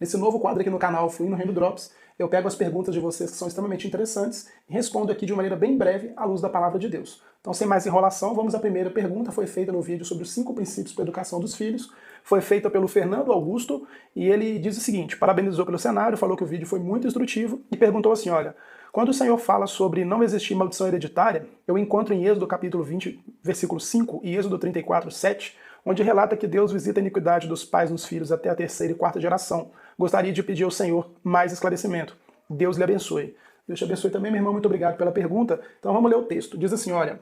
Nesse novo quadro aqui no canal Fluindo Reino Drops, eu pego as perguntas de vocês que são extremamente interessantes e respondo aqui de uma maneira bem breve à luz da palavra de Deus. Então, sem mais enrolação, vamos à primeira pergunta. Foi feita no vídeo sobre os 5 princípios para a educação dos filhos. Foi feita pelo Fernando Augusto e ele diz o seguinte: parabenizou pelo cenário, falou que o vídeo foi muito instrutivo e perguntou assim, olha, quando o Senhor fala sobre não existir maldição hereditária, eu encontro em Êxodo capítulo 20, versículo 5 e Êxodo 34, 7, onde relata que Deus visita a iniquidade dos pais nos filhos até a 3ª e 4ª geração. Gostaria de pedir ao Senhor mais esclarecimento. Deus lhe abençoe. Deus te abençoe também, meu irmão, muito obrigado pela pergunta. Então vamos ler o texto. Diz assim, olha,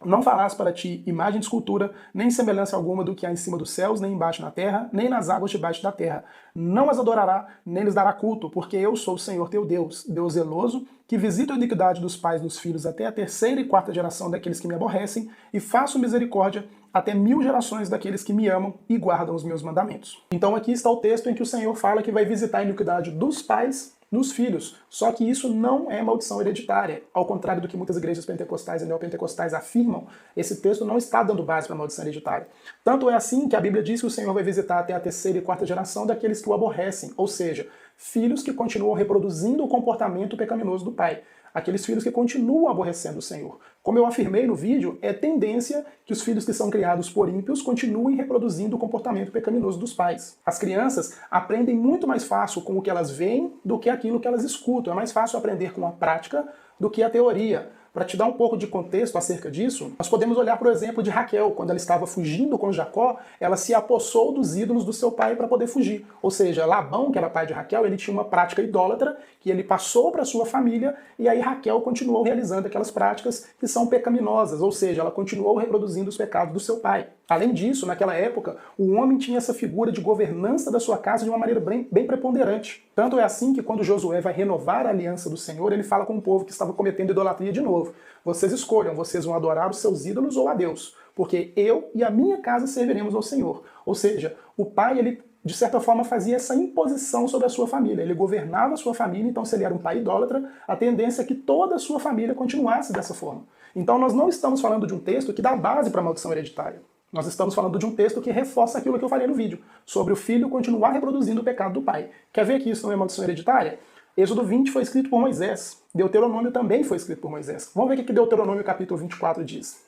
não farás para ti imagem de escultura, nem semelhança alguma do que há em cima dos céus, nem embaixo na terra, nem nas águas debaixo da terra. Não as adorará, nem lhes dará culto, porque eu sou o Senhor teu Deus, Deus zeloso, que visita a iniquidade dos pais nos filhos até a 3ª e 4ª geração daqueles que me aborrecem, e faço misericórdia até 1000 gerações daqueles que me amam e guardam os meus mandamentos. Então aqui está o texto em que o Senhor fala que vai visitar a iniquidade dos pais nos filhos. Só que isso não é maldição hereditária. Ao contrário do que muitas igrejas pentecostais e neopentecostais afirmam, esse texto não está dando base para maldição hereditária. Tanto é assim que a Bíblia diz que o Senhor vai visitar até a 3ª e 4ª geração daqueles que o aborrecem, ou seja, filhos que continuam reproduzindo o comportamento pecaminoso do pai. Aqueles filhos que continuam aborrecendo o Senhor. Como eu afirmei no vídeo, é tendência que os filhos que são criados por ímpios continuem reproduzindo o comportamento pecaminoso dos pais. As crianças aprendem muito mais fácil com o que elas veem do que aquilo que elas escutam. É mais fácil aprender com a prática do que a teoria. Para te dar um pouco de contexto acerca disso, nós podemos olhar para o exemplo de Raquel. Quando ela estava fugindo com Jacó, ela se apossou dos ídolos do seu pai para poder fugir. Ou seja, Labão, que era pai de Raquel, ele tinha uma prática idólatra que ele passou para sua família e aí Raquel continuou realizando aquelas práticas que são pecaminosas, ou seja, ela continuou reproduzindo os pecados do seu pai. Além disso, naquela época, o homem tinha essa figura de governança da sua casa de uma maneira bem preponderante. Tanto é assim que quando Josué vai renovar a aliança do Senhor, ele fala com o povo que estava cometendo idolatria de novo. Vocês escolham, vocês vão adorar os seus ídolos ou a Deus, porque eu e a minha casa serviremos ao Senhor. Ou seja, o pai, ele de certa forma fazia essa imposição sobre a sua família. Ele governava a sua família, então se ele era um pai idólatra, a tendência é que toda a sua família continuasse dessa forma. Então nós não estamos falando de um texto que dá base para a maldição hereditária. Nós estamos falando de um texto que reforça aquilo que eu falei no vídeo, sobre o filho continuar reproduzindo o pecado do pai. Quer ver que isso não é maldição hereditária? Êxodo 20 foi escrito por Moisés. Deuteronômio também foi escrito por Moisés. Vamos ver o que Deuteronômio capítulo 24 diz.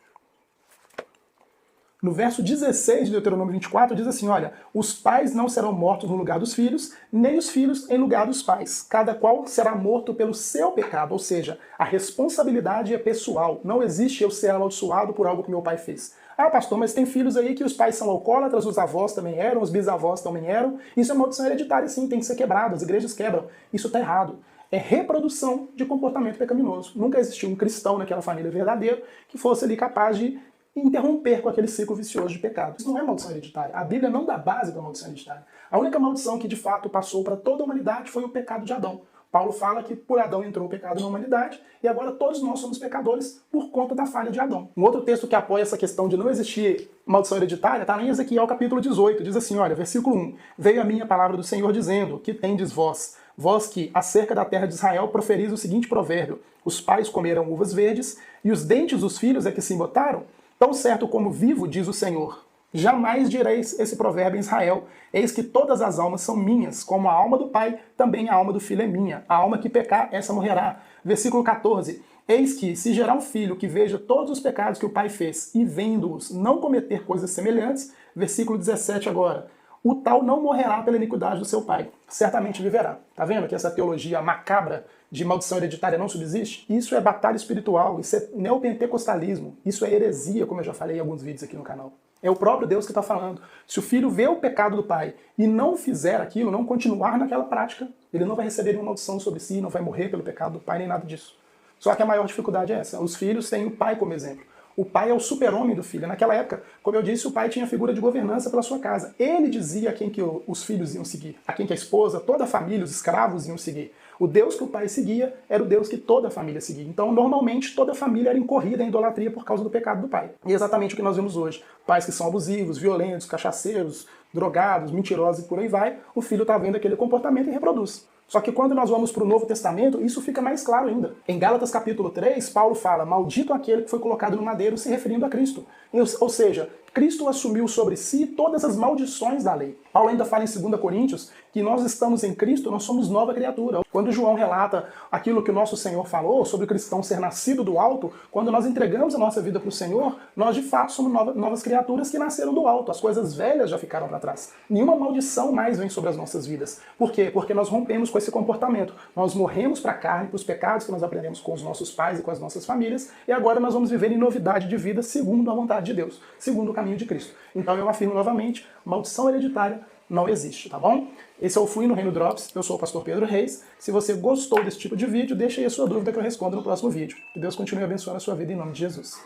No verso 16 de Deuteronômio 24 diz assim, olha, os pais não serão mortos no lugar dos filhos, nem os filhos em lugar dos pais. Cada qual será morto pelo seu pecado, ou seja, a responsabilidade é pessoal. Não existe eu ser amaldiçoado por algo que meu pai fez. Ah, pastor, mas tem filhos aí que os pais são alcoólatras, os avós também eram, os bisavós também eram. Isso é maldição hereditária, sim, tem que ser quebrado, as igrejas quebram. Isso está errado. É reprodução de comportamento pecaminoso. Nunca existiu um cristão naquela família verdadeira que fosse ali capaz de interromper com aquele ciclo vicioso de pecado. Isso não é maldição hereditária. A Bíblia não dá base para maldição hereditária. A única maldição que de fato passou para toda a humanidade foi o pecado de Adão. Paulo fala que por Adão entrou o pecado na humanidade e agora todos nós somos pecadores por conta da falha de Adão. Um outro texto que apoia essa questão de não existir maldição hereditária está em Ezequiel capítulo 18. Diz assim, olha, versículo 1. Veio a minha palavra do Senhor dizendo, que tendes vós? Vós que, acerca da terra de Israel, proferis o seguinte provérbio. Os pais comeram uvas verdes e os dentes dos filhos é que se embotaram? Tão certo como vivo, diz o Senhor, jamais direis esse provérbio em Israel. Eis que todas as almas são minhas, como a alma do pai, também a alma do filho é minha. A alma que pecar, essa morrerá. Versículo 14. Eis que, se gerar um filho que veja todos os pecados que o pai fez, e vendo-os não cometer coisas semelhantes, versículo 17 agora, o tal não morrerá pela iniquidade do seu pai, certamente viverá. Tá vendo que essa teologia macabra de maldição hereditária não subsiste? Isso é batalha espiritual, isso é neopentecostalismo, isso é heresia, como eu já falei em alguns vídeos aqui no canal. É o próprio Deus que está falando. Se o filho vê o pecado do pai e não fizer aquilo, não continuar naquela prática, ele não vai receber nenhuma maldição sobre si, não vai morrer pelo pecado do pai, nem nada disso. Só que a maior dificuldade é essa. Os filhos têm o pai como exemplo. O pai é o super-homem do filho. Naquela época, como eu disse, o pai tinha a figura de governança pela sua casa. Ele dizia a quem que os filhos iam seguir, a quem que a esposa, toda a família, os escravos iam seguir. O Deus que o pai seguia era o Deus que toda a família seguia. Então, normalmente, toda a família era incorrida em idolatria por causa do pecado do pai. E é exatamente o que nós vemos hoje. Pais que são abusivos, violentos, cachaceiros, drogados, mentirosos e por aí vai, o filho está vendo aquele comportamento e reproduz. Só que quando nós vamos para o Novo Testamento, isso fica mais claro ainda. Em Gálatas capítulo 3, Paulo fala, maldito aquele que foi colocado no madeiro, se referindo a Cristo. Ou seja, Cristo assumiu sobre si todas as maldições da lei. Paulo ainda fala em 2 Coríntios que nós estamos em Cristo, nós somos nova criatura. Quando João relata aquilo que o nosso Senhor falou sobre o cristão ser nascido do alto, quando nós entregamos a nossa vida para o Senhor, nós de fato somos novas criaturas que nasceram do alto. As coisas velhas já ficaram para trás. Nenhuma maldição mais vem sobre as nossas vidas. Por quê? Porque nós rompemos com esse comportamento. Nós morremos para a carne, para os pecados que nós aprendemos com os nossos pais e com as nossas famílias, e agora nós vamos viver em novidade de vida segundo a vontade de Deus, segundo o caminho de Cristo. Então eu afirmo novamente, maldição hereditária não existe, tá bom? Esse é o Fui no Reino Drops, eu sou o pastor Pedro Reis. Se você gostou desse tipo de vídeo, deixa aí a sua dúvida que eu respondo no próximo vídeo. Que Deus continue abençoando a sua vida em nome de Jesus.